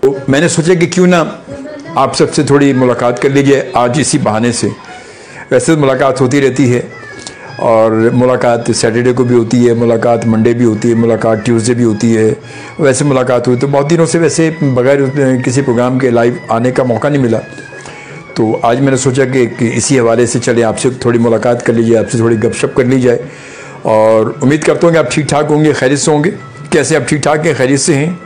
तो मैंने सोचा कि क्यों ना आप सबसे थोड़ी मुलाकात कर लीजिए आज इसी बहाने से। वैसे तो मुलाकात होती रहती है और मुलाकात सैटरडे को भी होती है, मुलाकात मंडे भी होती है, मुलाकात ट्यूसडे भी होती है। वैसे मुलाकात हुई तो बहुत दिनों से वैसे बगैर किसी प्रोग्राम के लाइव आने का मौका नहीं मिला, तो आज मैंने सोचा कि इसी हवाले से चले आपसे थोड़ी मुलाकात कर लीजिए, आपसे थोड़ी गपशप कर ली जाए। और उम्मीद करता हूँ कि आप ठीक ठाक होंगे, खैरियत से होंगे। कैसे आप ठीक ठाक हैं, खैरियत से हैं?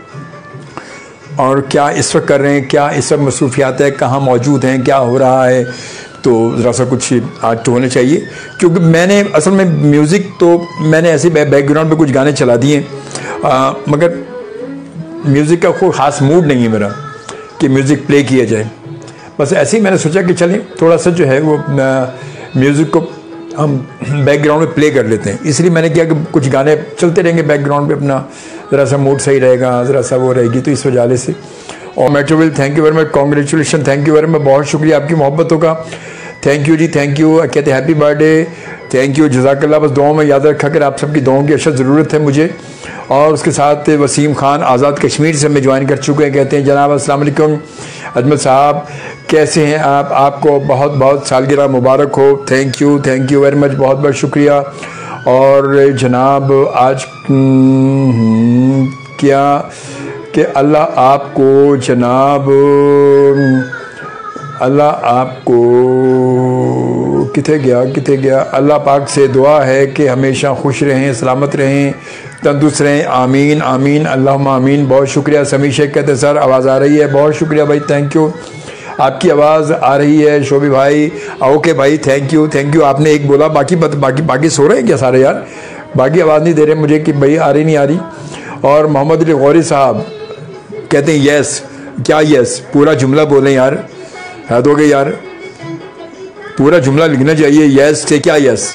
और क्या इस वक्त कर रहे हैं, क्या इस वक्त मसरूफियात है, कहाँ मौजूद हैं, क्या हो रहा है? तो ज़रा सा कुछ आज तो होना चाहिए, क्योंकि मैंने असल में म्यूज़िक तो मैंने ऐसे बैकग्राउंड पे कुछ गाने चला दिए, मगर म्यूज़िक का कोई ख़ास मूड नहीं है मेरा कि म्यूज़िक प्ले किया जाए। बस ऐसे ही मैंने सोचा कि चलें थोड़ा सा जो है वो म्यूज़िक को हम बैकग्राउंड में प्ले कर लेते हैं। इसलिए मैंने किया कि कुछ गाने चलते रहेंगे बैकग्राउंड पे, अपना ज़रा सा मूड सही रहेगा, ज़रा सा वो रहेगी, तो इस वजह से। और मेट्रोविल thank you very much, congratulation, thank you very much, बहुत शुक्रिया आपकी मोहब्बतों का। Thank you ji, thank you. कहते हैं हैप्पी बर्थडे, थैंक यू, जज़ाकल्लाह। बस दुआओं में याद रखा कर, आप सबकी दुआओं की अशद ज़रूरत है मुझे। और उसके साथ वसीम खान आज़ाद कश्मीर से हमें ज्वाइन कर चुके हैं। कहते हैं जनाब अस्सलाम वालेकुम अजमल साहब, कैसे हैं आप? आपको बहुत बहुत सालगिरह मुबारक हो। थैंक यू वेरी मच, बहुत बहुत शुक्रिया। और जनाब आज क्या कि अल्लाह आपको जनाब, अल्लाह आपको किथे गया। अल्लाह पाक से दुआ है कि हमेशा खुश रहें, सलामत रहें, तंदुरुस्त रहें। आमीन आमीन, अल्लाहुम्मा आमीन। बहुत शुक्रिया। समी शेख कहते हैं सर आवाज़ आ रही है, बहुत शुक्रिया भाई, थैंक यू। आपकी आवाज़ आ रही है शोभी भाई, ओके भाई, थैंक यू। आपने एक बोला, बाकी सो रहे हैं क्या सारे यार? बाकी आवाज़ नहीं दे रहे मुझे कि भाई आ रही नहीं आ रही। और मोहम्मद अली गौरी साहब कहते हैं यस। क्या यस? पूरा जुमला बोलें यार, हद हो गई यार, पूरा जुमला लिखना चाहिए। यस से क्या यस?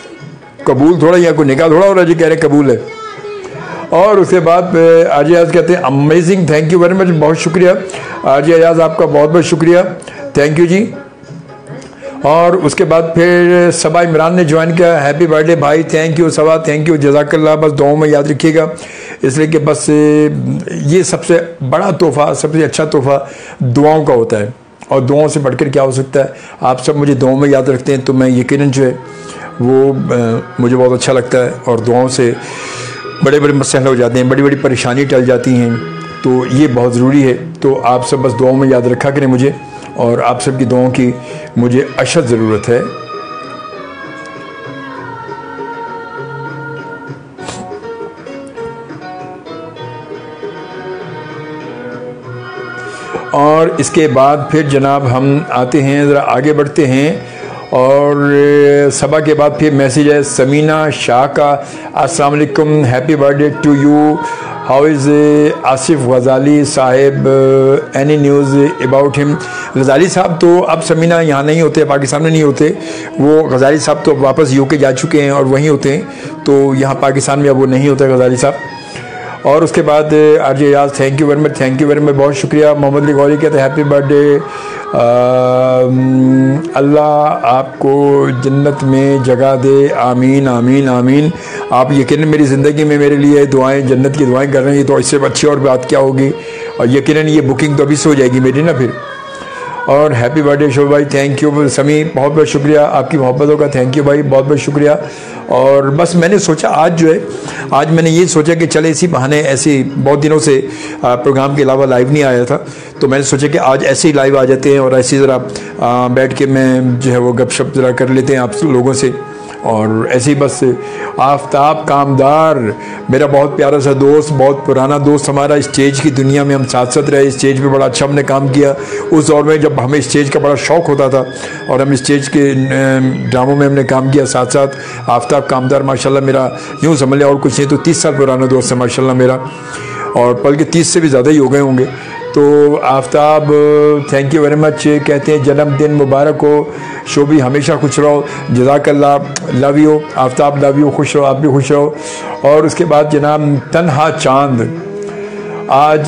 कबूल थोड़ा, या कोई निकाह थोड़ा हो रहा है जी कह रहे कबूल है। और उसके बाद आरजे अयाज कहते हैं amazing, thank you very much, बहुत शुक्रिया आरजे अयाज, आपका बहुत बहुत शुक्रिया, थैंक यू जी। और उसके बाद फिर सबा इमरान ने ज्वाइन किया, हैप्पी बर्थडे भाई, thank you Saba, thank you, जज़ाकल्लाह। बस दुआओं में याद रखिएगा, इसलिए कि बस ये सबसे बड़ा तोहफ़ा, सबसे अच्छा तोहफ़ा दुआओं का होता है। और दुआओं से बढ़कर क्या हो सकता है? आप सब मुझे दुआओं में याद रखते हैं, तो मैं यकीनन जो है वो मुझे बहुत अच्छा लगता है। और दुआओं से बड़े बड़े मसले हो जाते हैं, बड़ी बड़ी परेशानी टल जाती हैं, तो ये बहुत ज़रूरी है। तो आप सब बस दुआओं में याद रखा करें मुझे, और आप सब की दुआओं की मुझे अशद ज़रूरत है। और इसके बाद फिर जनाब हम आते हैं, ज़रा आगे बढ़ते हैं। और सबा के बाद फिर मैसेज है समीना शाह का, अस्सलाम वालेकुम, happy birthday to you, how is Asif Ghazali साहिब, any news about him? Ghazali साहब तो अब समीना यहाँ नहीं होते, पाकिस्तान में नहीं होते वो। गज़ाली साहब तो वापस यूके जा चुके हैं और वहीं होते हैं, तो यहाँ पाकिस्तान में अब वो नहीं होते गज़ाली साहब। और उसके बाद RJ Ayaz thank you very much, बहुत शुक्रिया। मोहम्मद अली गौरी कहते हैं हैप्पी बर्थडे, अल्लाह आपको जन्नत में जगह दे, आमीन आमीन आमीन। आप यकीनन मेरी ज़िंदगी में मेरे लिए दुआएं, जन्नत की दुआएं कर रहे हैं, तो इससे अच्छी और बात क्या होगी? और यकीनन ये बुकिंग तो अभी से हो जाएगी मेरी ना फिर। और हैप्पी बर्थडे शोभ भाई, थैंक यू समी, बहुत बहुत शुक्रिया आपकी मोहब्बतों का, थैंक यू भाई, बहुत बहुत शुक्रिया। और बस मैंने सोचा आज जो है, आज मैंने ये सोचा कि चले इसी बहाने, ऐसे बहुत दिनों से प्रोग्राम के अलावा लाइव नहीं आया था, तो मैंने सोचा कि आज ऐसे ही लाइव आ जाते हैं और ऐसे ज़रा बैठ के मैं जो है वो गपशप ज़रा कर लेते हैं आप लोगों से। और ऐसे ही बस आफ्ताब कामदार मेरा बहुत प्यारा सा दोस्त, बहुत पुराना दोस्त हमारा, स्टेज की दुनिया में हम साथ साथ रहे, स्टेज पे बड़ा अच्छा हमने काम किया उस दौर में जब हमें स्टेज का बड़ा शौक़ होता था, और हम स्टेज के ड्रामों में हमने काम किया साथ साथ। आफ्ताब कामदार माशाल्लाह मेरा यूँ समझ लिया और कुछ नहीं तो 30 साल पुराना दोस्त है माशाल्लाह मेरा, और बल्कि 30 से भी ज़्यादा ही हो गए होंगे। तो Aftab thank you very much, कहते हैं जन्मदिन मुबारक हो, शोभी हमेशा खुश रहो, जज़ाकल्लाह, love you Aftab, love you, खुश रहो, आप भी खुश रहो। और उसके बाद जनाब तन्हा चांद, आज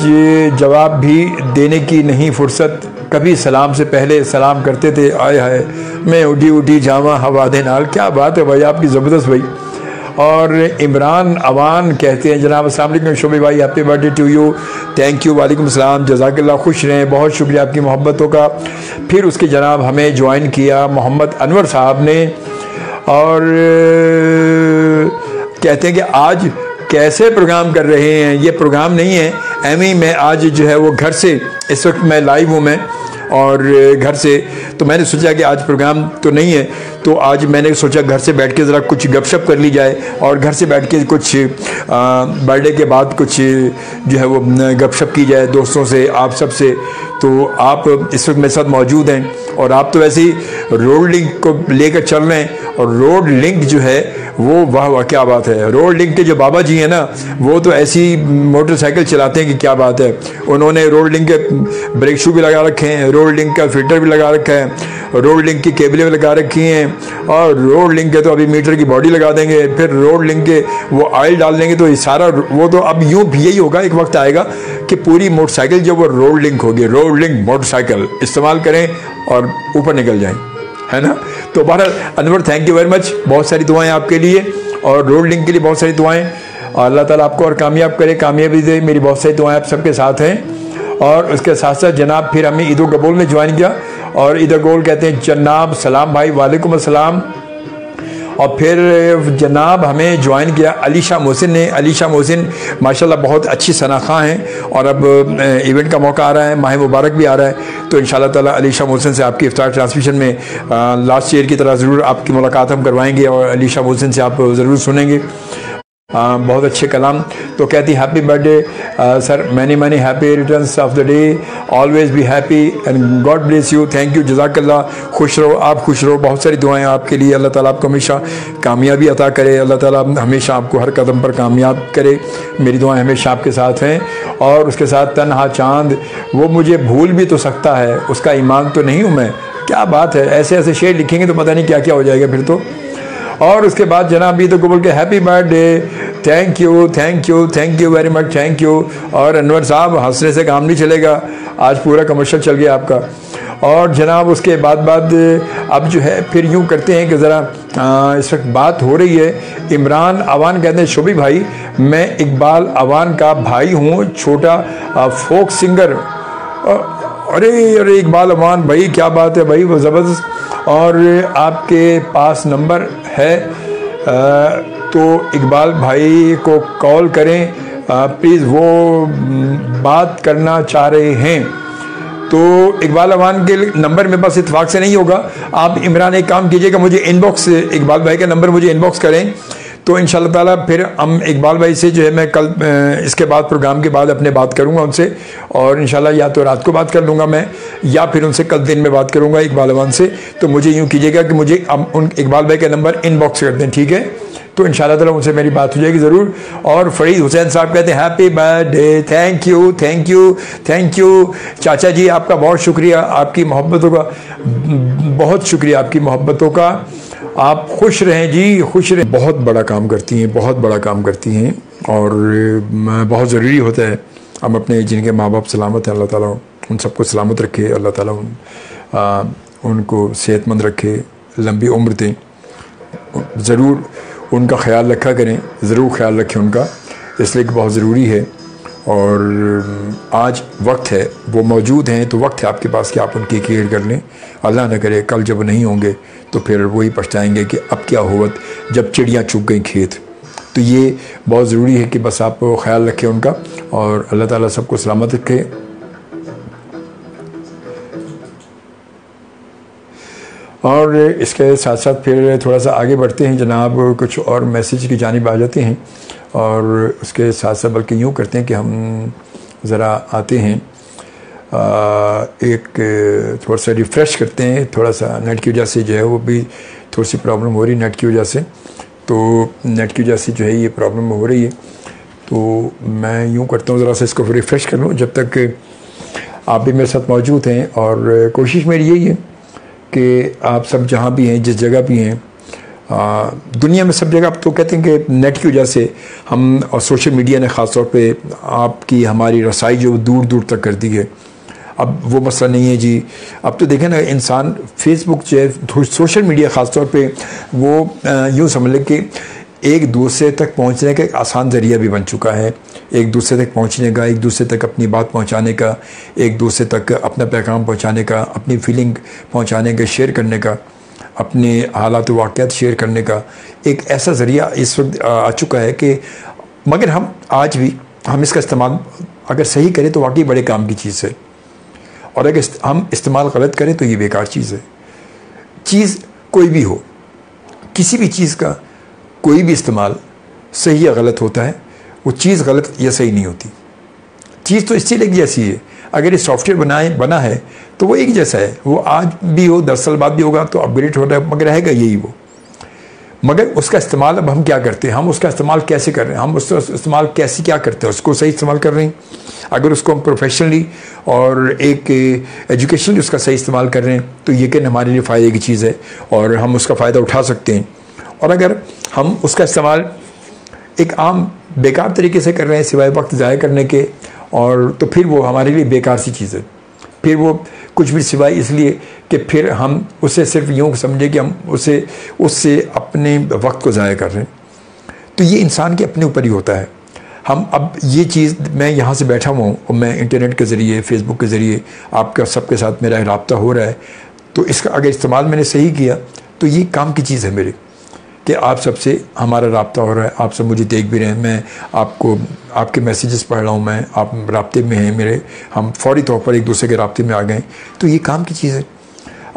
जवाब भी देने की नहीं फुर्सत, कभी सलाम से पहले सलाम करते थे, आए हाय मैं उठी उठी जावा हवा दे नाल। क्या बात है भाई आपकी, ज़बरदस्त भाई। और इमरान अवान कहते हैं जनाब अस्सलाम वालेकुम शोबी भाई, happy birthday to you. Thank you, वालेकुम सलाम, जज़ाकल्लाह, खुश रहें, बहुत शुक्रिया आपकी मोहब्बतों का। फिर उसके जनाब हमें ज्वाइन किया मोहम्मद अनवर साहब ने और कहते हैं कि आज कैसे प्रोग्राम कर रहे हैं। ये प्रोग्राम नहीं है, एमी मैं आज जो है वो घर से, इस वक्त मैं लाइव हूँ मैं और घर से, तो मैंने सोचा कि आज प्रोग्राम तो नहीं है, तो आज मैंने सोचा घर से बैठ के ज़रा कुछ गपशप कर ली जाए और घर से बैठ के कुछ बर्थडे के बाद कुछ जो है वो गपशप की जाए दोस्तों से, आप सब से। तो आप इस वक्त मेरे साथ मौजूद हैं और आप तो वैसे ही रोड लिंक को लेकर चल रहे हैं और रोड लिंक जो है वो वाह वाह क्या बात है। रोड लिंक के जो बाबा जी हैं ना, वो तो ऐसी मोटरसाइकिल चलाते हैं कि क्या बात है। उन्होंने रोड लिंक के ब्रेक शू भी लगा रखे हैं, रोड लिंक का फिल्टर भी लगा रखा है, रोड लिंक की केबलें भी लगा रखी हैं और रोड लिंक के तो अभी मीटर की बॉडी लगा देंगे, फिर रोड लिंक के वो ऑयल डाल देंगे, तो ये सारा वो तो अब यूँ भी यही होगा, एक वक्त आएगा कि पूरी मोटरसाइकिल जो वो रोड लिंक होगी, रोड लिंक मोटरसाइकिल इस्तेमाल करें और ऊपर निकल जाएं, है ना। तो बहरहाल Anwar thank you very much, बहुत सारी दुआएं आपके लिए और रोड लिंक के लिए बहुत सारी दुआएं, और अल्लाह ताला आपको और कामयाब करे, कामयाबी दे। मेरी बहुत सारी दुआएं आप सबके साथ हैं। और उसके साथ साथ जनाब फिर हमें ईदो गबोल ने ज्वाइन किया और ईदो गबोल कहते हैं जनाब सलाम भाई, वालेकुम अस्सलाम। और फिर जनाब हमें ज्वाइन किया अलीशा मोहसिन ने। अलीशा मोहसिन माशाल्लाह बहुत अच्छी शनाखा हैं और अब इवेंट का मौका आ रहा है, माह मुबारक भी आ रहा है, तो इंशाल्लाह ताला अलीशा मोहसिन से आपकी इफ्तार ट्रांसमिशन में लास्ट ईयर की तरह ज़रूर आपकी मुलाकात हम करवाएंगे और अलीशा मोहसिन से आप ज़रूर सुनेंगे। बहुत अच्छे कलाम। तो कहती happy birthday sir, many many happy returns of the day, always be happy and God bless you. Thank you, जज़ाकल्लाह, खुश रहो, आप खुश रहो। बहुत सारी दुआएं आपके लिए, अल्लाह ताला आपको हमेशा कामयाबी अता करे, अल्लाह ताला हमेशा आपको हर कदम पर कामयाब करे। मेरी दुआएं हमेशा आपके साथ हैं। और उसके साथ तन्हा चांद, वो मुझे भूल भी तो सकता है, उसका ईमान तो नहीं हूँ मैं। क्या बात है, ऐसे ऐसे शेर लिखेंगे तो पता नहीं क्या क्या हो जाएगा फिर तो। और उसके बाद जनाब भी तो बोल के happy birthday, thank you thank you thank you very much, thank you. और अनवर साहब हंसने से काम नहीं चलेगा, आज पूरा कमर्शियल चल गया आपका। और जनाब उसके बाद अब जो है फिर यूँ करते हैं कि ज़रा इस वक्त बात हो रही है। इमरान अवान कहते हैं शोभी भाई, मैं इकबाल अवान का भाई हूँ, छोटा फोक सिंगर। अरे अरे इकबाल अवान भाई, क्या बात है भाई, वो ज़बरदस्त। और आपके पास नंबर है तो इकबाल भाई को कॉल करें प्लीज़, वो बात करना चाह रहे हैं। तो इकबाल अवान के नंबर मेरे पास इत्तेफाक से नहीं होगा। आप इमरान एक काम कीजिएगा, मुझे इनबॉक्स, इकबाल भाई का नंबर मुझे इनबॉक्स करें, तो इंशाल्लाह ताला फिर हम इकबाल भाई से जो है मैं कल इसके बाद प्रोग्राम के बाद अपने बात करूंगा उनसे, और इंशाल्लाह या तो रात को बात कर लूँगा मैं या फिर उनसे कल दिन में बात करूंगा इकबाल अवान से। तो मुझे यूँ कीजिएगा कि मुझे उन इकबाल भाई का नंबर इनबॉक्स कर दें, ठीक है, तो इंशाल्लाह ताला उनसे मेरी बात हो जाएगी ज़रूर। और फरीद हुसैन साहब कहते हैं happy birthday, thank you thank you thank you. चाचा जी आपका बहुत शुक्रिया, आपकी मोहब्बतों का बहुत शुक्रिया, आपकी मोहब्बतों का। आप खुश रहें जी, खुश रहें। बहुत बड़ा काम करती हैं, बहुत बड़ा काम करती हैं और बहुत ज़रूरी होता है हम अपने जिनके माँ बाप सलामत हैं, अल्लाह ताला उन सबको सलामत रखे, अल्लाह ताला उनको सेहतमंद रखे, लंबी उम्र दें। ज़रूर उनका ख्याल रखा करें, ज़रूर ख्याल रखें उनका, इसलिए कि बहुत ज़रूरी है। और आज वक्त है, वो मौजूद हैं तो वक्त है आपके पास कि आप उनकी केयर कर लें। अल्लाह न करे कल जब नहीं होंगे तो फिर वही पछताएंगे कि अब क्या होवत जब चिड़ियाँ चुग गई खेत। तो ये बहुत ज़रूरी है कि बस आप ख्याल रखें उनका और अल्लाह ताला सबको सलामत रखे। और इसके साथ साथ फिर थोड़ा सा आगे बढ़ते हैं जनाब, कुछ और मैसेज की जानिब आ जाते हैं। और उसके साथ साथ बल्कि यूँ करते हैं कि हम ज़रा आते हैं एक थोड़ा सा रिफ़्रेश करते हैं, थोड़ा सा नेट की वजह से जो है वो भी थोड़ी सी प्रॉब्लम हो रही है नेट की वजह से। तो नेट की वजह से जो है ये प्रॉब्लम हो रही है, तो मैं यूँ करता हूँ ज़रा सा इसको रिफ़्रेश कर लूँ जब तक आप भी मेरे साथ मौजूद हैं। और कोशिश मेरी यही है कि आप सब जहाँ भी हैं, जिस जगह भी हैं, दुनिया में सब जगह, अब तो कहते हैं कि नेट की वजह से हम और सोशल मीडिया ने ख़ास तौर पे आपकी हमारी रसाई जो दूर दूर तक कर दी है। अब वो मसला नहीं है जी, अब तो देखें ना इंसान फेसबुक जो है, सोशल मीडिया ख़ास तौर पे वो यूँ समझ लें कि एक दूसरे तक पहुंचने का एक आसान ज़रिया भी बन चुका है। एक दूसरे तक पहुंचने का, एक दूसरे तक अपनी बात पहुंचाने का, एक दूसरे तक अपना पैगाम पहुंचाने का, अपनी फीलिंग पहुंचाने का, शेयर करने का, अपने हालात वाक़यात शेयर करने का एक ऐसा ज़रिया इस वक्त आ चुका है कि मगर हम आज भी हम इसका इस्तेमाल अगर सही करें तो वाकई बड़े काम की चीज़ है, और अगर हम इस्तेमाल गलत करें तो ये बेकार चीज़ है। चीज़ कोई भी हो, किसी भी चीज़ का कोई भी इस्तेमाल सही या गलत होता है, वो चीज़ गलत या सही नहीं होती। चीज़ तो इससे एक जैसी है। अगर ये सॉफ्टवेयर बना है तो वो एक जैसा है, वो आज भी हो 10 साल बाद भी होगा तो अपग्रेड हो रहा है, मगर रहेगा यही वो। मगर उसका इस्तेमाल अब हम क्या करते हैं, हम उसका इस्तेमाल कैसे कर रहे हैं, हम उसका इस्तेमाल कैसे क्या करते हैं, उसको सही इस्तेमाल कर रहे हैं। अगर उसको हम प्रोफेशनली और एक एजुकेशनली उसका सही इस्तेमाल कर रहे हैं तो ये कि हमारे लिए फ़ायदे की चीज़ है और हम उसका फ़ायदा उठा सकते हैं। और अगर हम उसका इस्तेमाल एक आम बेकार तरीके से कर रहे हैं सिवाय वक्त ज़ाया करने के, और तो फिर वो हमारे लिए बेकार सी चीज़ है। फिर वो कुछ भी सिवाय इसलिए कि फिर हम उसे सिर्फ यूँ समझे कि हम उससे अपने वक्त को ज़ाया कर रहे हैं। तो ये इंसान के अपने ऊपर ही होता है। हम अब ये चीज़, मैं यहाँ से बैठा हुआ हूँ और मैं इंटरनेट के ज़रिए, फेसबुक के ज़रिए आपका सबके साथ मेरा रब्ता हो रहा है, तो इसका अगर इस्तेमाल मैंने सही किया तो ये काम की चीज़ है मेरे, कि आप सबसे हमारा रब्ता हो रहा है, आप सब मुझे देख भी रहे हैं, मैं आपको आपके मैसेजेस पढ़ रहा हूँ, मैं आप राब्ते में हैं मेरे, हम फौरी तौर पर एक दूसरे के राब्ते में आ गए, तो ये काम की चीज़ है।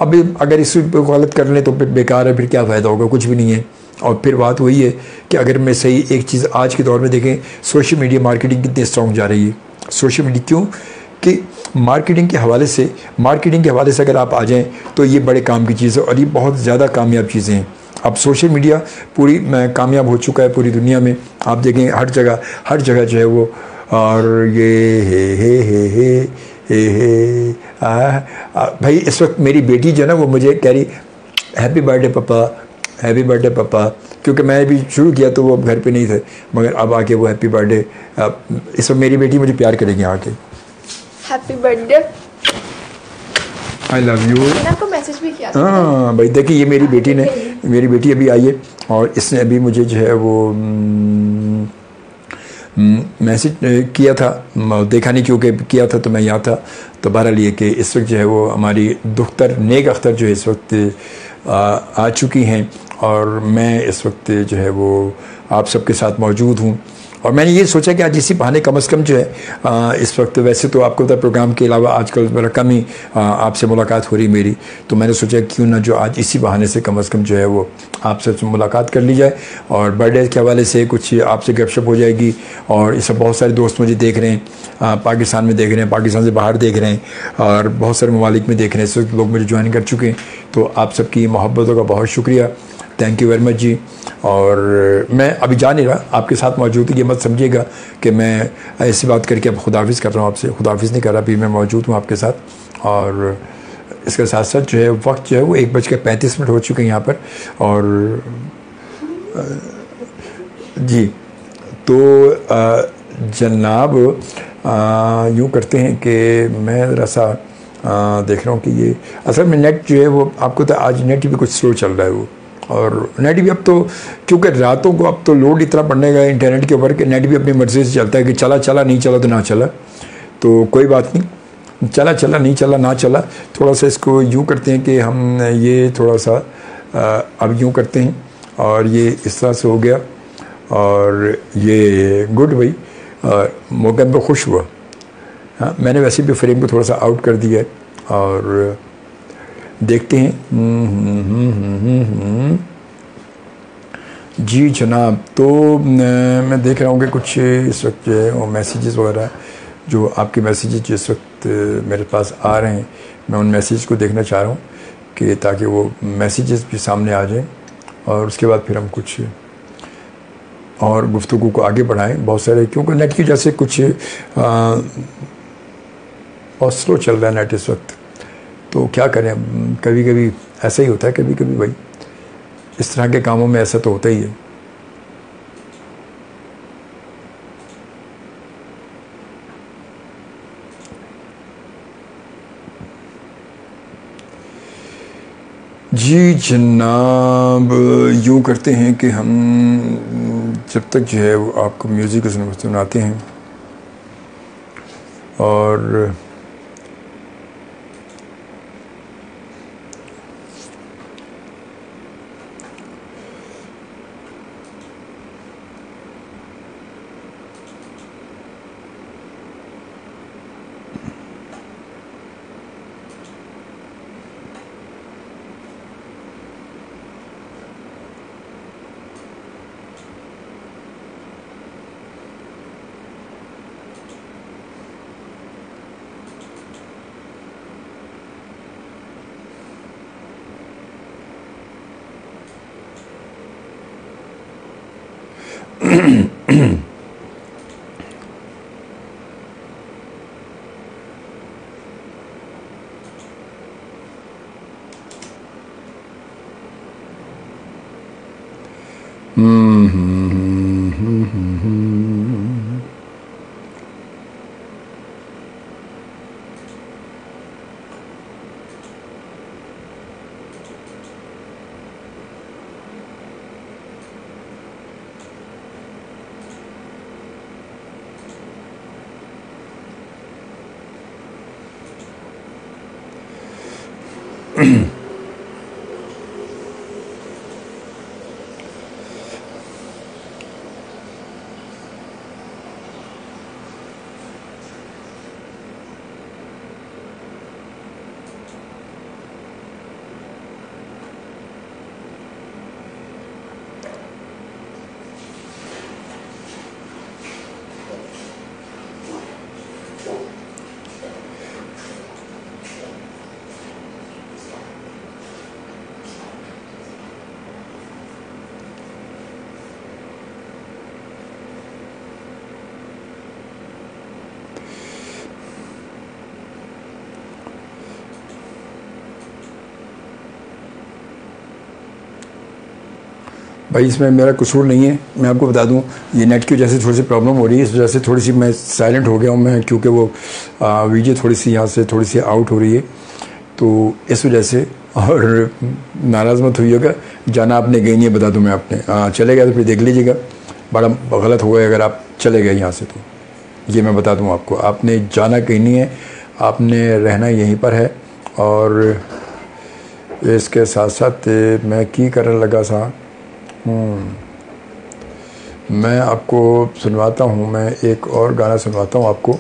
अब अगर इस गलत कर लें तो बेकार है, फिर क्या फ़ायदा होगा, कुछ भी नहीं है। और फिर बात वही है कि अगर मैं सही एक चीज़ आज के दौर में देखें, सोशल मीडिया मार्केटिंग कितनी स्ट्रॉन्ग जा रही है। सोशल मीडिया क्यों कि मार्केटिंग के हवाले से अगर आप आ जाएँ तो ये बड़े काम की चीज़ है और ये बहुत ज़्यादा कामयाब चीज़ें हैं। अब सोशल मीडिया पूरी कामयाब हो चुका है पूरी दुनिया में। आप देखें हर जगह जो है वो, और ये हे भाई इस वक्त मेरी बेटी जो है ना वो मुझे कह रही हैप्पी बर्थडे पापा, क्योंकि मैं भी शुरू किया तो वो घर पे नहीं थे, मगर अब आके वो हैप्पी बर्थडे, इस वक्त मेरी बेटी मुझे प्यार करेगी आके, happy birthday, I love you. मैंने आपको मैसेज भी किया था। हाँ भाई देखिए, ये मेरी बेटी अभी आई है और इसने अभी मुझे जो है वो मैसेज किया था, देखा नहीं क्योंकि किया था तो मैं यहाँ था। तो बहरहाल ये कि इस वक्त जो है वो हमारी दुख्तर नेक अख्तर जो है इस वक्त आ चुकी हैं और मैं इस वक्त जो है वो आप सबके साथ मौजूद हूँ। और मैंने ये सोचा कि आज इसी बहाने कम से कम जो है इस वक्त, वैसे तो आपको पता प्रोग्राम के अलावा आजकल बड़ा कम ही आपसे मुलाकात हो रही मेरी, तो मैंने सोचा क्यों ना जो आज इसी बहाने से कम जो है वो आपसे मुलाकात कर ली जाए और बर्थडे के हवाले से कुछ आपसे गपशप हो जाएगी। और इससे बहुत सारे दोस्त मुझे देख रहे हैं, पाकिस्तान में देख रहे हैं, पाकिस्तान से बाहर देख रहे हैं और बहुत सारे ममालिक में देख रहे हैं, इस वक्त लोग मुझे ज्वाइन कर चुके हैं। तो आप सबकी मोहब्बतों का बहुत शुक्रिया, थैंक यू वेरी मच जी। और मैं अभी जा नहीं रहा, आपके साथ मौजूद है, ये मत समझिएगा कि मैं ऐसी बात करके अब खुदाफिज़ कर रहा हूँ आपसे, खुदाफिज़ नहीं कर रहा, अभी मैं मौजूद हूँ आपके साथ। और इसके साथ साथ जो है वक्त जो है वो 1:35 हो चुके हैं यहाँ पर। और जी तो जनाब यूँ करते हैं कि मैं ज़रा सा देख रहा हूँ कि ये असल में नेट जो है वो आपको तो आज नेट भी कुछ स्लो चल रहा है वो, और नेट भी अब तो क्योंकि रातों को अब तो लोड इतना पड़ने का इंटरनेट के ऊपर कि नेट भी अपनी मर्ज़ी से चलता है कि चला नहीं चला तो ना चला, तो कोई बात नहीं, चला नहीं चला ना चला। थोड़ा सा इसको यूँ करते हैं कि हम ये थोड़ा सा अब यूँ करते हैं और ये इस तरह से हो गया और ये गुड भाई, मौके पर खुश हुआ। हाँ मैंने वैसे भी फ्रेम को थोड़ा सा आउट कर दिया है और देखते हैं। जी जनाब, तो मैं देख रहा हूँ कि कुछ इस वक्त जो है वो मैसेजेस वगैरह जो आपके मैसेजेस जिस वक्त मेरे पास आ रहे हैं, मैं उन मैसेज को देखना चाह रहा हूँ कि ताकि वो मैसेजेस भी सामने आ जाएं और उसके बाद फिर हम कुछ और गुफ्तगू को आगे बढ़ाएं। बहुत सारे क्योंकि नेट की वजह से कुछ बहुत स्लो चल रहा है नेट इस वक्त, तो क्या करें, कभी कभी ऐसा ही होता है, कभी कभी भाई इस तरह के कामों में ऐसा तो होता ही है। जी जनाब, अब यूँ करते हैं कि हम जब तक जो है वो आपको म्यूज़िक सुनाते हैं और भाई इसमें मेरा कसूर नहीं है। मैं आपको बता दूं, ये नेट की वजह से थोड़ी सी प्रॉब्लम हो रही है, इस वजह से थोड़ी सी मैं साइलेंट हो गया हूँ मैं, क्योंकि वो वीडियो थोड़ी सी यहाँ से थोड़ी सी आउट हो रही है, तो इस वजह से। और नाराज़ मत होइएगा, जाना आपने गई नहीं है, बता दूँ मैं आपने। चले गया तो फिर देख लीजिएगा, बड़ा गलत हो गया अगर आप चले गए यहाँ से, तो ये मैं बता दूँ आपको, आपने जाना कहीं नहीं है, आपने रहना यहीं पर है। और इसके साथ साथ मैं की करने लगा सा, मैं आपको सुनवाता हूँ, मैं एक और गाना सुनवाता हूँ आपको,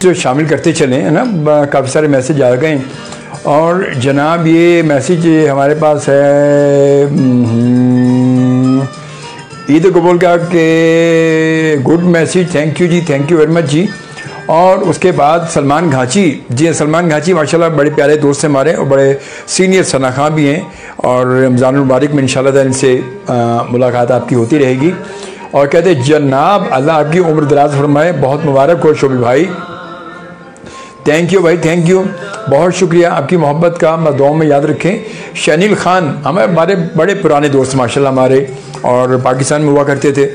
जो शामिल करते चलें, है ना। काफ़ी सारे मैसेज आ गए और जनाब ये मैसेज हमारे पास है ईद कबूल का के good message, thank you ji, thank you very much जी। और उसके बाद सलमान घाची जी, सलमान घाची माशाल्लाह बड़े प्यारे दोस्त हैं हमारे और बड़े सीनियर सनाखा भी हैं, और रमज़ान मुबारक में इंशाल्लाह इनसे मुलाकात आपकी होती रहेगी। और कहते जनाब अल्लाह आपकी उम्र दराज फरमाए, बहुत मुबारक हो शोभी भाई। थैंक यू भाई, थैंक यू, बहुत शुक्रिया आपकी मोहब्बत का, मैं दुआ में याद रखें। शनील खान हमारे बड़े पुराने दोस्त माशाल्लाह हमारे, और पाकिस्तान में हुआ करते थे,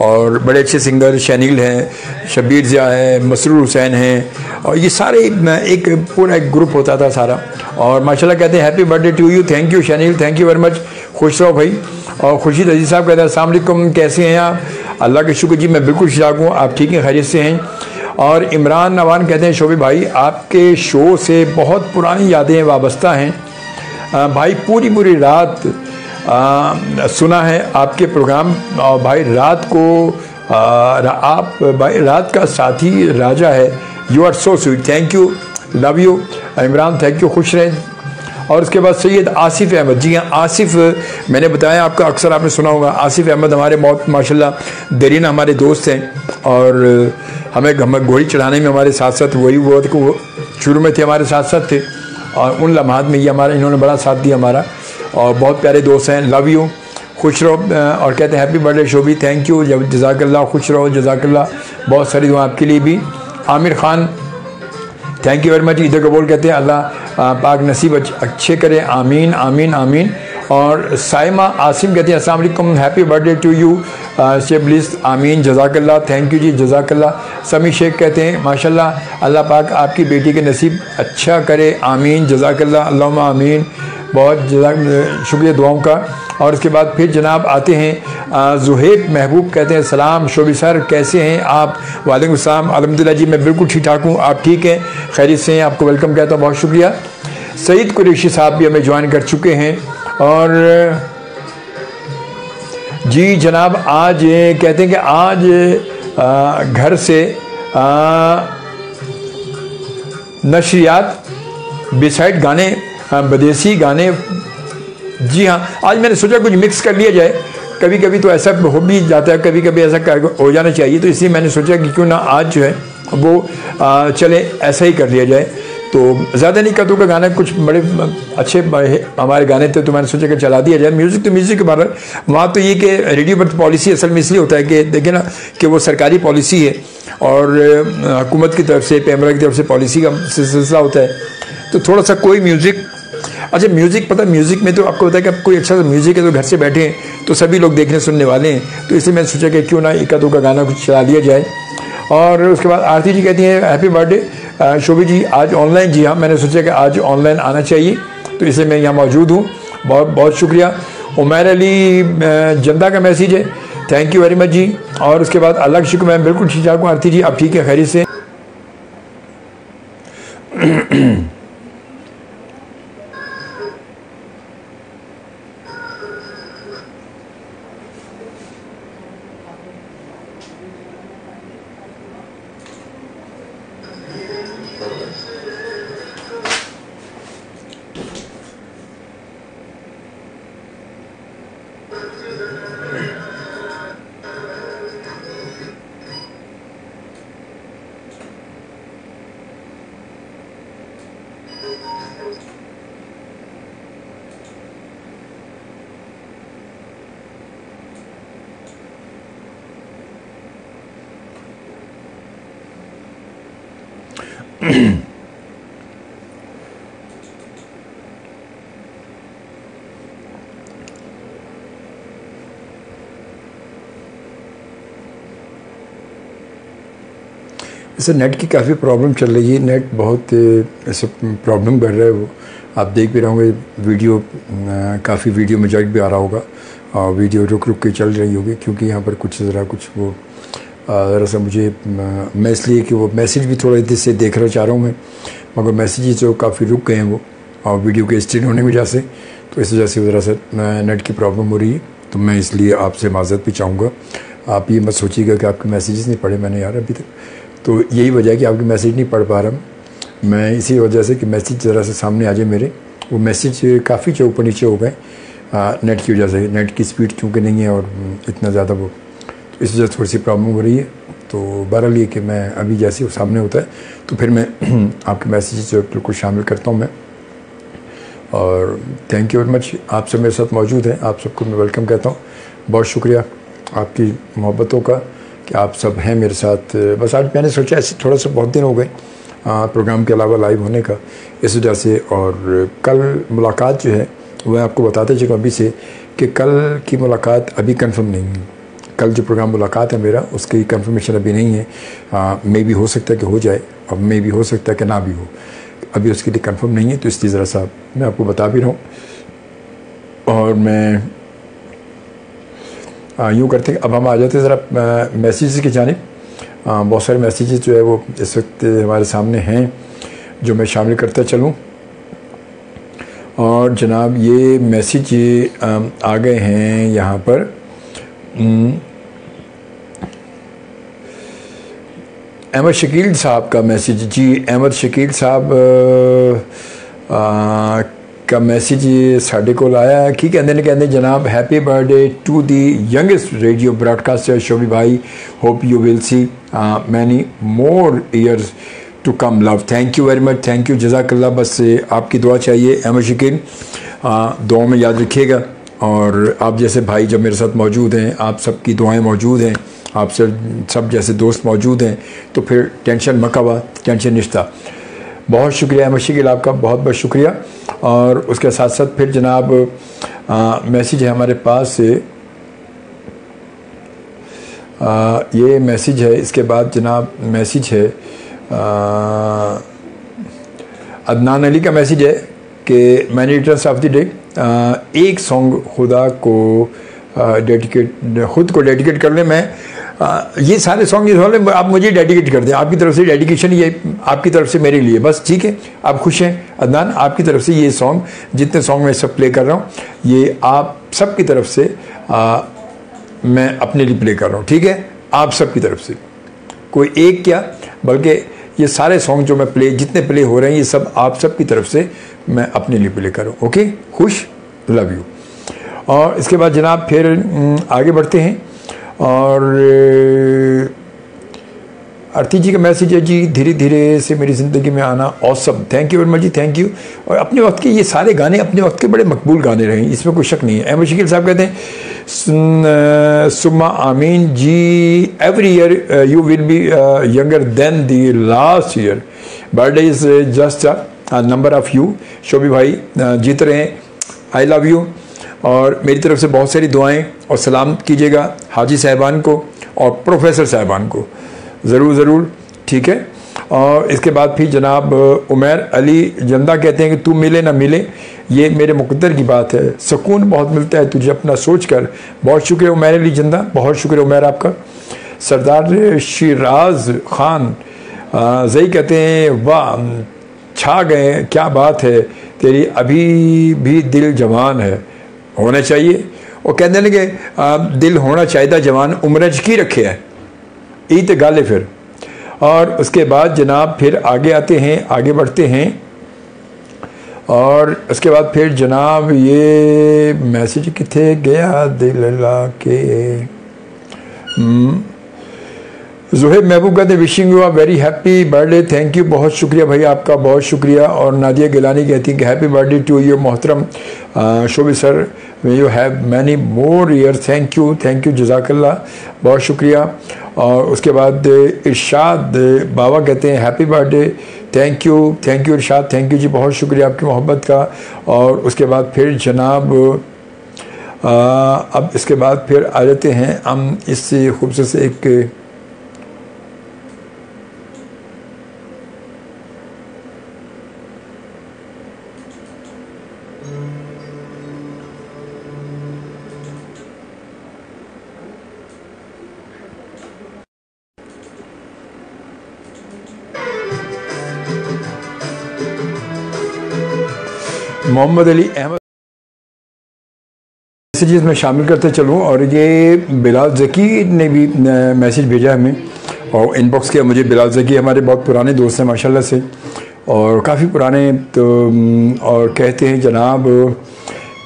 और बड़े अच्छे सिंगर शनील हैं, शबीर ज़िया है, मसरूर हुसैन हैं, और ये सारे एक पूरा एक ग्रुप होता था सारा। और माशाल्लाह कहते हैं happy birthday to you, thank you Shanil, thank you very much, खुश रहो भाई। और खुर्शीद अजीज़ साहब कहते हैं अस्सलाम वालेकुम, कैसे हैं आप? अल्लाह के शुक्र जी, मैं बिल्कुल ठीक हूँ, आप ठीक हैं, खैरियत से हैं? और इमरान नवान कहते हैं शोभी भाई आपके शो से बहुत पुरानी यादें वाबस्ता हैं भाई, पूरी रात सुना है आपके प्रोग्राम, और भाई रात को आप भाई रात का साथी राजा है, you are so sweet, thank you, love you Imran, thank you, खुश रहें। और उसके बाद सैयद आसिफ अहमद, जी हाँ आसिफ, मैंने बताया आपका, अक्सर आपने सुना होगा, आसिफ अहमद हमारे बहुत माशाल्लाह देरीना हमारे दोस्त हैं, और हमें घोड़ी चढ़ाने में हमारे साथ साथ वो शुरू में थे, हमारे साथ साथ थे, और उन लम्हात में ये हमारा इन्होंने बड़ा साथ दिया हमारा, और बहुत प्यारे दोस्त हैं, लव यू, खुश रहो। और कहते हैं happy birthday Shobhi, thank you, जज़ाकल्लाह, खुश रहो, जज़ाकल्लाह, बहुत सारी दुआ आपके लिए भी। Aamir Khan thank you very much. Eid कबूल कहते हैं अल्लाह पाक नसीब अच्छे करे, आमीन आमीन आमीन। और साइमा आसिम कहते हैं अस्सलाम वालेकुम, हैप्पी बर्थडे टू यू शेबलिस, आमीन, जज़ाकल्लाह, थैंक यू जी, जज़ाकल्लाह। समी शेख कहते हैं माशाल्लाह, अल्लाह पाक आपकी बेटी के नसीब अच्छा करे, आमीन, जज़ाकल्लाह, अल्लाहुम्मा आमीन। बहुत शुक्रिया दुआओं का। और उसके बाद फिर जनाब आते हैं ज़ुहैब महबूब कहते हैं सलाम शोबी सर, कैसे हैं आप? वालेकुम सलाम, अल्हम्दुलिल्लाह जी मैं बिल्कुल ठीक ठाक हूँ, आप ठीक हैं, खैरियत से हैं? आपको वेलकम कहता हूँ, बहुत शुक्रिया। सईद कुरैशी साहब भी हमें ज्वाइन कर चुके हैं। और जी जनाब आज कहते हैं कि आज घर से नशरियात बिसाइड गाने, बदेसी गाने, जी हाँ, आज मैंने सोचा कुछ मिक्स कर लिया जाए। कभी कभी तो ऐसा हो भी जाता है, कभी कभी ऐसा हो जाना चाहिए, तो इसलिए मैंने सोचा कि क्यों ना आज जो है वो चले ऐसा ही कर लिया जाए। तो ज़्यादा नहीं कदू का गाना, कुछ बड़े अच्छे हमारे गाने थे, तो मैंने सोचा कि चला दिया जाए। म्यूज़िक तो म्यूज़िक के बारे में, वहाँ तो ये कि रेडियो पर पॉलिसी असल में इसलिए होता है कि देखिए ना कि वो सरकारी पॉलिसी है और हुकूमत की तरफ से, पैमरा की तरफ से पॉलिसी का सिलसिला होता है, तो थोड़ा सा कोई म्यूज़िक, अच्छा म्यूज़िक पता है, म्यूज़िक में तो आपको पता है कि कोई अच्छा सा म्यूज़िक है तो घर से बैठे हैं तो सभी लोग देखने सुनने वाले हैं, तो इसलिए मैंने सोचा कि क्यों ना एक दो का गाना कुछ चला दिया जाए। और उसके बाद आरती जी कहती हैं हैप्पी बर्थडे शोभी जी, आज ऑनलाइन, जी हाँ, मैंने सोचा कि आज ऑनलाइन आना चाहिए, तो इसलिए मैं यहाँ मौजूद हूँ, बहुत बहुत शुक्रिया। उमैर अली जनता का मैसेज है, थैंक यू वेरी मच जी। और उसके बाद अल्लाह का शुक्र, मैं बिल्कुल ठीक ठाक हूँ आरती जी, आप ठीक है, खैरियत से? ऐसे नेट की काफ़ी प्रॉब्लम चल रही है, नेट बहुत ऐसे प्रॉब्लम कर रहा है, वो आप देख भी रहे होंगे, वीडियो काफ़ी वीडियो में जग भी आ रहा होगा और वीडियो रुक रुक के चल रही होगी, क्योंकि यहाँ पर कुछ ज़रा कुछ वो ज़रा सा मुझे, मैं इसलिए कि वो मैसेज भी थोड़ा देर से देखना चाह रहा हूँ मैं, मगर मैसेजेस जो काफ़ी रुक गए हैं वो, और वीडियो के स्ट्रीम होने की वजह से, तो इस वजह से ज़रा सा नेट की प्रॉब्लम हो रही है, तो मैं इसलिए आपसे माज़रत भी चाहूँगा। आप ये मत सोचिएगा कि आपके मैसेजेस नहीं पढ़े मैंने यार अभी तक, तो यही वजह है कि आपके मैसेज नहीं पढ़ पा रहा मैं, इसी वजह से कि मैसेज ज़रा से सामने आ जाए मेरे, वो मैसेज काफ़ी जो ऊपर नीचे हो गए नेट की वजह से, नेट की स्पीड क्योंकि नहीं है और इतना ज़्यादा वो, तो इस वजह से थोड़ी सी प्रॉब्लम हो रही है। तो बहरहाल ये कि मैं अभी जैसे वो सामने होता है तो फिर मैं आपके मैसेज जो बिल्कुल शामिल करता हूँ मैं। और थैंक यू वेरी मच, आप सब मेरे साथ मौजूद हैं, आप सबको मैं वेलकम कहता हूँ, बहुत शुक्रिया आपकी मोहब्बतों का कि आप सब हैं मेरे साथ। बस आज मैंने सोचा ऐसे थोड़ा सा बहुत दिन हो गए प्रोग्राम के अलावा लाइव होने का, इस वजह से। और कल मुलाकात जो है वह आपको बताते चलूँ अभी से कि कल की मुलाकात अभी कंफर्म नहीं है, कल जो प्रोग्राम मुलाकात है मेरा उसकी कंफर्मेशन अभी नहीं है, मे भी हो सकता है कि हो जाए और मे भी हो सकता है कि ना भी हो, अभी उसके लिए कंफर्म नहीं है, तो इसलिए ज़रा सा मैं आपको बता भी रहा हूँ। और मैं यूँ करते हैं, अब हम आ जाते हैं ज़रा मैसेज की जानिब। बहुत सारे मैसेजेस जो है वो इस वक्त हमारे सामने हैं जो मैं शामिल करता चलूँ। और जनाब ये मैसेज आ गए हैं यहाँ पर, अहमद शकील साहब का मैसेज। जी अहमद शकील साहब का मैसेज साढ़े को आया कि कहते जनाब happy birthday to the youngest radio broadcaster Shobhi भाई, hope you will see many more years to come, love, thank you very much, thank you, जज़ाकल्लाह। बस आपकी दुआ चाहिए अहमद शकील, दुआ में याद रखिएगा। और आप जैसे भाई जब मेरे साथ मौजूद हैं, आप सबकी दुआएं मौजूद हैं, आप सब जैसे दोस्त मौजूद हैं, तो फिर टेंशन मकावा, टेंशन निश्ता। बहुत शुक्रिया अहमद शकील आपका, बहुत बहुत शुक्रिया। और उसके साथ साथ फिर जनाब मैसेज है हमारे पास से, ये मैसेज है। इसके बाद जनाब मैसेज है अदनान अली का मैसेज है कि मैंने रिटर्न्स ऑफ द डे एक सॉन्ग खुदा को खुद को डेडिकेट कर लें। मैं ये सारे सॉन्ग वाले आप मुझे डेडिकेट कर दें, आपकी तरफ से डेडिकेशन ये आपकी तरफ से मेरे लिए, बस ठीक है। आप खुश हैं अदनान? आपकी तरफ से ये सॉन्ग, जितने सॉन्ग मैं सब प्ले कर रहा हूँ, ये आप सब की तरफ से मैं अपने लिए प्ले कर रहा हूँ, ठीक है? आप सब की तरफ से, कोई एक क्या बल्कि ये सारे सॉन्ग जो मैं प्ले, जितने प्ले हो रहे हैं, ये सब आप सब की तरफ से मैं अपने लिए प्ले कर रहा हूँ। ओके, खुश, लव यू। और इसके बाद जनाब फिर आगे बढ़ते हैं। और आरती जी का मैसेज है जी, धीरे धीरे से मेरी ज़िंदगी में आना awesome, thank you very much ji, thank you. और अपने वक्त के ये सारे गाने अपने वक्त के बड़े मकबूल गाने रहे, इसमें कोई शक नहीं है। अहमद शकील साहब कहते हैं सुम्मा आमीन जी, every year you will be younger than the last year, birthday is just a number of you. Shobhi भाई जीत रहे हैं, आई लव यू। और मेरी तरफ से बहुत सारी दुआएं और सलाम कीजिएगा हाजी साहबान को और प्रोफेसर साहबान को, ज़रूर ज़रूर, ठीक है। और इसके बाद फिर जनाब उमैर अली जंदा कहते हैं कि तू मिले ना मिले, ये मेरे मुकद्दर की बात है, सुकून बहुत मिलता है तुझे अपना सोच कर। बहुत शुक्रिया उमैर अली जंदा, बहुत शुक्रिया उमैर आपका। सरदार शिराज खान जई कहते हैं वाह छा गए, क्या बात है तेरी, अभी भी दिल जवान है, होना चाहिए। और कहते हैं कि दिल होना चाहिए जवान, उम्र की रखे है, ई तो गल है फिर। और उसके बाद जनाब फिर आगे आते हैं, आगे बढ़ते हैं। और उसके बाद फिर जनाब ये मैसेज किथे गया दिल ला के, ज़ुहैब महबूब कहते हैं wishing you a very happy birthday, thank you, बहुत शुक्रिया भाई आपका, बहुत शुक्रिया। और नादिया गिलानी कहती हैं कि हैप्पी बर्थडे टू यू मोहतरम Shobhi sir, you have many more year, thank you, जज़ाकल्लाह, बहुत शुक्रिया। और उसके बाद इरशाद बाबा कहते हैं happy birthday, thank you Irshad, thank you जी, बहुत शुक्रिया आपकी मोहब्बत का। और उसके बाद फिर जनाब अब इसके बाद फिर आ जाते हैं हम इससे खूबसूरत से एक मोहम्मद अली अहमद मैसेजेस में शामिल करते चलूँ। और ये बिलाल ज़की ने भी मैसेज भेजा हमें और इनबॉक्स किया मुझे। बिलाल ज़की हमारे बहुत पुराने दोस्त हैं माशाल्लाह से, और काफ़ी पुराने, तो और कहते हैं जनाब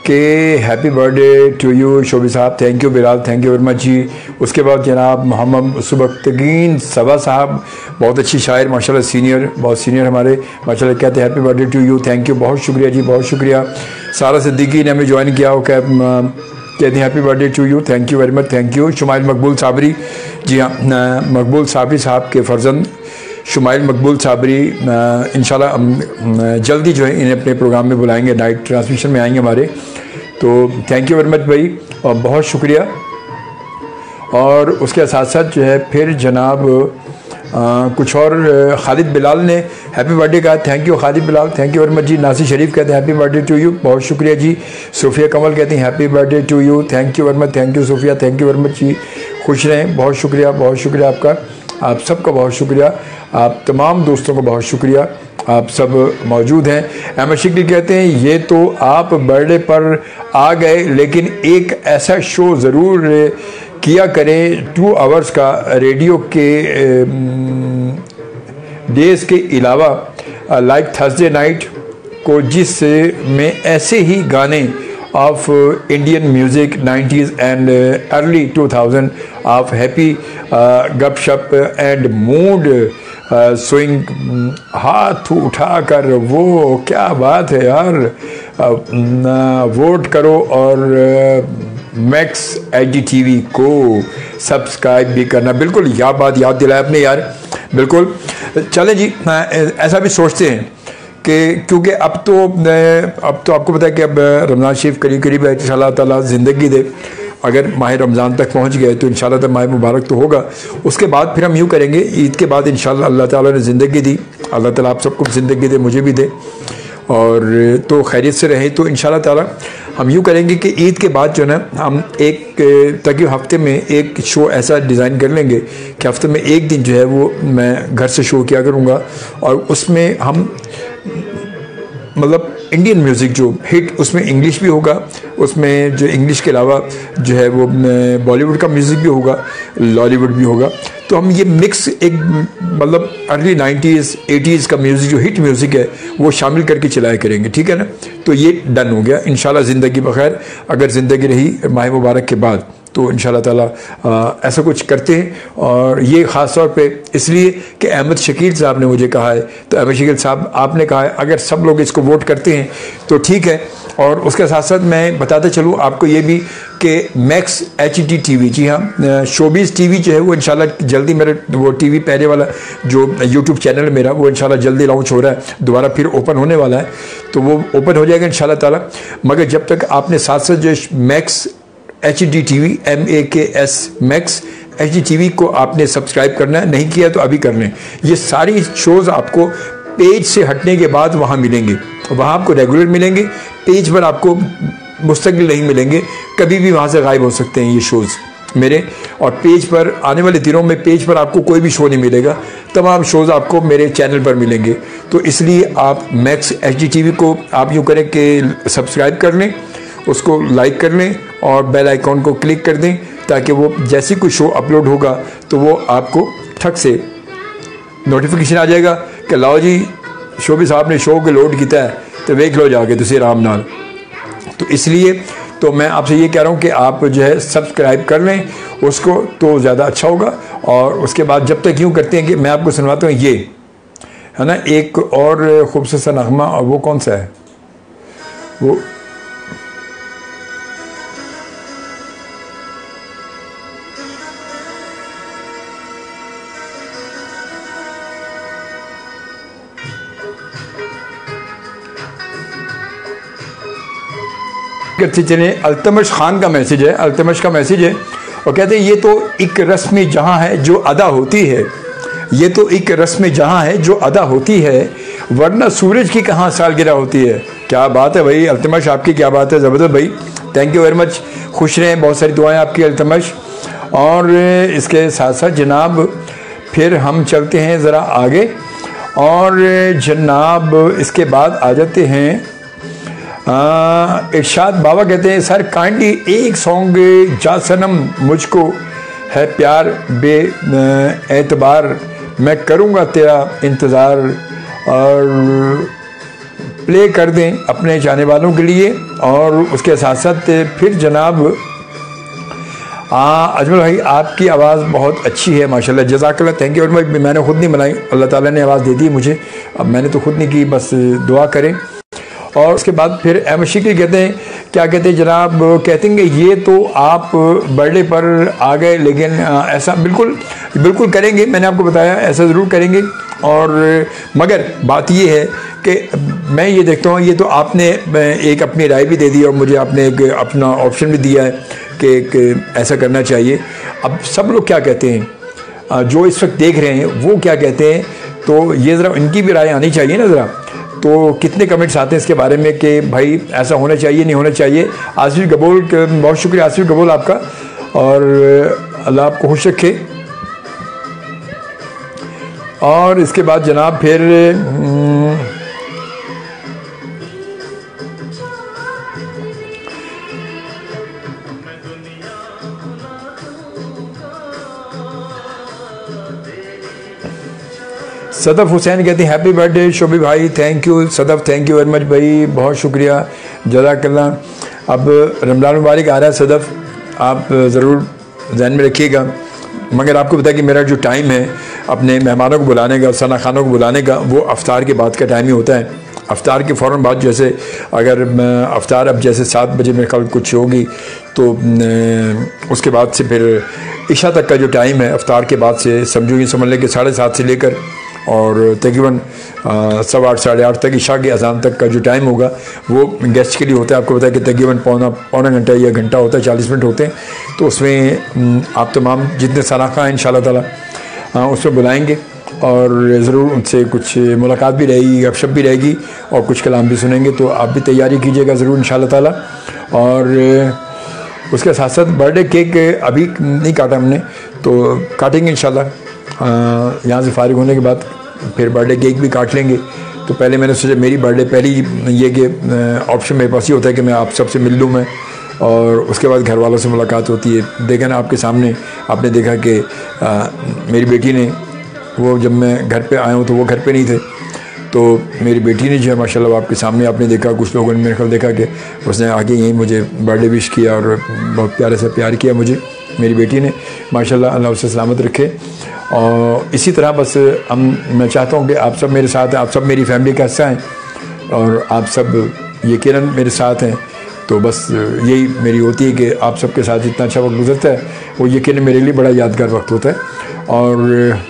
कि happy birthday to you Shobhi साहब, thank you Bilal, thank you very much जी। उसके बाद जनाब मोहम्मद सुबक्तगीन सबा साहब, बहुत अच्छी शायर माशाल्लाह, सीनियर, बहुत सीनियर हमारे माशाल्लाह, कहते हैं happy birthday to you, thank you, बहुत शुक्रिया जी, बहुत शुक्रिया। सारा सिद्दीकी ने हमें ज्वाइन किया, वो कहते हैं happy birthday to you, thank you very much, thank you. Shumail Maqbool Sabri, जी हाँ, मकबूल साबरी साहब के फर्जंद शुमाइल मकबूल साबरी इंशाल्लाह जल्दी जो है इन्हें अपने प्रोग्राम में बुलाएंगे, नाइट ट्रांसमिशन में आएंगे हमारे, तो थैंक यू वेरी मच भाई और बहुत शुक्रिया। और उसके साथ साथ जो है फिर जनाब कुछ और खालिद बिलाल ने हैप्पी बर्थडे कहा, thank you Khalid Bilal, thank you very much जी। नासिर शरीफ कहते हैं हैप्पी बर्थडे टू यू, बहुत शुक्रिया जी। सूफिया कमल कहते हैं happy birthday to you, thank you very much, thank you Sufiya, thank you very much जी, खुश रहें, बहुत शुक्रिया आपका, आप सबका बहुत शुक्रिया, आप तमाम दोस्तों को बहुत शुक्रिया, आप सब मौजूद हैं। अहमद शकील कहते हैं ये तो आप बर्थडे पर आ गए, लेकिन एक ऐसा शो ज़रूर किया करें 2 आवर्स का रेडियो के डेज़ के अलावा, लाइक थर्सडे नाइट को, जिस में ऐसे ही गाने of Indian music 90s and early 2000 of happy गपशप एंड मूड स्विंग, हाथ उठाकर, वो क्या बात है यार, वोट करो और मैक्स IGTV को सब्सक्राइब भी करना। बिल्कुल बात याद दिलाया आपने यार, बिल्कुल। चलें जी, ऐसा भी सोचते हैं कि क्योंकि अब तो आपको पता है कि अब रमज़ान शरीफ करीब करीब है, इंशाअल्लाह ताला ज़िंदगी दे, अगर माह रमज़ान तक पहुंच गए तो इंशाअल्लाह ताला माह मुबारक तो होगा। उसके बाद फिर हम यूँ करेंगे, ईद के बाद इंशाअल्लाह अल्लाह ताला ने ज़िंदगी दी, अल्लाह ताला आप सबको ज़िंदगी दे, मुझे भी दे, और तो खैरियत से रहें। तो इंशाअल्लाह ताला हम यूँ करेंगे कि ईद के बाद जो है ना हम ताकि हफ्ते में एक शो ऐसा डिज़ाइन कर लेंगे कि हफ्ते में एक दिन जो है वो मैं घर से शो किया करूँगा, और उसमें हम मतलब इंडियन म्यूज़िक जो हिट, उसमें इंग्लिश भी होगा, उसमें जो इंग्लिश के अलावा जो है वो बॉलीवुड का म्यूज़िक भी होगा, लॉलीवुड भी होगा। तो हम ये मिक्स एक मतलब अर्ली 90s 80s का म्यूज़िक जो हिट म्यूज़िक है वो शामिल करके चलाया करेंगे, ठीक है ना। तो ये डन हो गया इंशाल्लाह, ज़िंदगी बखैर अगर ज़िंदगी रही माह मुबारक के बाद तो इंशाल्लाह ताला ऐसा कुछ करते हैं। और ये ख़ास तौर पे इसलिए कि अहमद शकील साहब ने मुझे कहा है, तो अहमद शकील साहब आपने कहा है अगर सब लोग इसको वोट करते हैं तो ठीक है। और उसके साथ साथ मैं बताते चलूँ आपको ये भी कि मैक्स HD TV, जी हाँ, शोबीज़ TV जो है वो इंशाल्लाह जल्दी, मेरे वो TV पहले वाला जो YouTube चैनल मेरा वो इंशाल्लाह जल्दी लॉन्च हो रहा है, दोबारा फिर ओपन होने वाला है, तो वो ओपन हो जाएगा इंशाल्लाह ताला। मगर जब तक आपने साथ साथ जो max HD TV MAKS max HD TV को आपने सब्सक्राइब करना है, नहीं किया तो अभी कर लें। ये सारी शोज़ आपको पेज से हटने के बाद वहाँ मिलेंगे, वहाँ आपको रेगुलर मिलेंगे, पेज पर आपको मुस्तकिल नहीं मिलेंगे, कभी भी वहाँ से गायब हो सकते हैं ये शोज़ मेरे। और पेज पर आने वाले दिनों में पेज पर आपको कोई भी शो नहीं मिलेगा, तमाम शोज़ आपको मेरे चैनल पर मिलेंगे। तो इसलिए आप मैक्स HD TV को आप यूँ करें कि सब्सक्राइब कर लें, उसको लाइक कर लें और बेल आइकॉन को क्लिक कर दें, ताकि वो जैसी कोई शो अपलोड होगा तो वो आपको ठक से नोटिफिकेशन आ जाएगा कि लाओ जी शोबी साहब ने शो को लोड किया है, तो देख लो जाके तुसी आराम नाल। तो इसलिए तो मैं आपसे ये कह रहा हूँ कि आप जो है सब्सक्राइब कर लें उसको, तो ज़्यादा अच्छा होगा। और उसके बाद जब तक यूँ करते हैं कि मैं आपको सुनवाता हूँ, ये है ना एक और खूबसूरत सा नगमा, और वो कौन सा है, वो करते चले। अल्तमश खान का मैसेज है, अल्तमश का मैसेज है, और कहते हैं ये तो एक रस्म जहाँ है जो अदा होती है, ये तो एक रस्म जहाँ है जो अदा होती है, वरना सूरज की कहाँ सालगिरह होती है। क्या बात है भाई अल्तमश, आपकी क्या बात है, ज़बरदस्त भाई, थैंक यू वेरी मच, खुश रहें, बहुत सारी दुआएं आपकी अल्तमश। और इसके साथ साथ जनाब फिर हम चलते हैं ज़रा आगे, और जनाब इसके बाद आ जाते हैं इरशाद बाबा, कहते हैं सर काइंडली एक सॉन्ग जा सनम मुझको है प्यार बे एतबार, मैं करूँगा तेरा इंतज़ार, और प्ले कर दें अपने जाने वालों के लिए। और उसके साथ साथ फिर जनाब अजमल भाई आपकी आवाज़ बहुत अच्छी है माशाल्लाह, जज़ाकल्लाह, थैंक यू वेरी मच। मैंने ख़ुद नहीं बनाई, अल्लाह ताला ने आवाज़ दे दी मुझे, अब मैंने तो ख़ुद नहीं की, बस दुआ करें। और उसके बाद फिर अहमद शकील कहते हैं, क्या कहते हैं जनाब, कहते हैं कि ये तो आप बर्थडे पर आ गए, लेकिन ऐसा बिल्कुल करेंगे, मैंने आपको बताया ऐसा ज़रूर करेंगे। और मगर बात ये है कि मैं ये देखता हूँ, ये तो आपने एक अपनी राय भी दे दी और मुझे आपने एक अपना ऑप्शन भी दिया है कि ऐसा करना चाहिए। अब सब लोग क्या कहते हैं, जो इस वक्त देख रहे हैं वो क्या कहते हैं, तो ये ज़रा इनकी भी राय आनी चाहिए ना ज़रा। तो कितने कमेंट्स आते हैं इसके बारे में कि भाई ऐसा होना चाहिए नहीं होना चाहिए। आसिफ गबोल, बहुत शुक्रिया आसिफ गबोल आपका, और अल्लाह आपको खुश रखे। और इसके बाद जनाब फिर सदफ हुसैन कहती हैं हैप्पी बर्थडे शोभी भाई, thank you Sadaf, thank you very much भाई, बहुत शुक्रिया, जज़ाकल्लाह। अब रमज़ान मुबारक आ रहा है सदफ, आप ज़रूर ध्यान में रखिएगा। मगर आपको पता है कि मेरा जो टाइम है अपने मेहमानों को बुलाने का, सना खानों को बुलाने का, वो अफ्तार के बाद का टाइम ही होता है। अफ्तार के फ़ौरन बाद, जैसे अगर अफ्तार अब जैसे 7 बजे मेरे ख्याल कुछ होगी, तो उसके बाद से फिर इशा तक का जो टाइम है अफ्तार के बाद से, समझो ये समझ लें कि 7:30 से लेकर और तकरीबन 8:15 साढ़े 8 तक इशा के अज़ान तक का जो टाइम होगा वो गेस्ट के लिए होता है। आपको पता है कि तकरीबन पौना घंटा या घंटा होता है, 40 मिनट होते हैं। तो उसमें आप तमाम जितने सनाखा हैं इंशाअल्लाह ताला उसमें बुलाएंगे और ज़रूर उनसे कुछ मुलाकात भी रहेगी, गपशप भी रहेगी और कुछ कलाम भी सुनेंगे। तो आप भी तैयारी कीजिएगा ज़रूर इंशाअल्लाह ताला। और उसके साथ साथ बर्थडे केक अभी नहीं काटा हमने, तो काटेंगे इंशाल्लाह। यहाँ से फारिग होने के बाद फिर बर्थडे केक भी काट लेंगे। तो पहले मैंने सोचा मेरी बर्थडे पहली ये कि ऑप्शन मेरे पास ही होता है कि मैं आप सबसे मिल लूँ मैं, और उसके बाद घर वालों से मुलाकात होती है। देखें ना आपके सामने, आपने देखा कि मेरी बेटी ने, वो जब मैं घर पे आया हूँ तो वो घर पे नहीं थे, तो मेरी बेटी ने जो है माशाल्लाह आपके सामने आपने देखा, कुछ लोगों ने मेरे ख्याल देखा कि उसने आगे यहीं मुझे बर्थडे विश किया और बहुत प्यारे से प्यार किया मुझे मेरी बेटी ने। माशाल्लाह अल्लाह उसे सलामत रखे। और इसी तरह बस मैं चाहता हूँ कि आप सब मेरे साथ हैं, आप सब मेरी फैमिली का हिस्सा हैं और आप सब यकीनन मेरे साथ हैं। तो बस यही मेरी होती है कि आप सबके साथ इतना अच्छा वक्त गुजरता है वो यकीनन मेरे लिए बड़ा यादगार वक्त होता है। और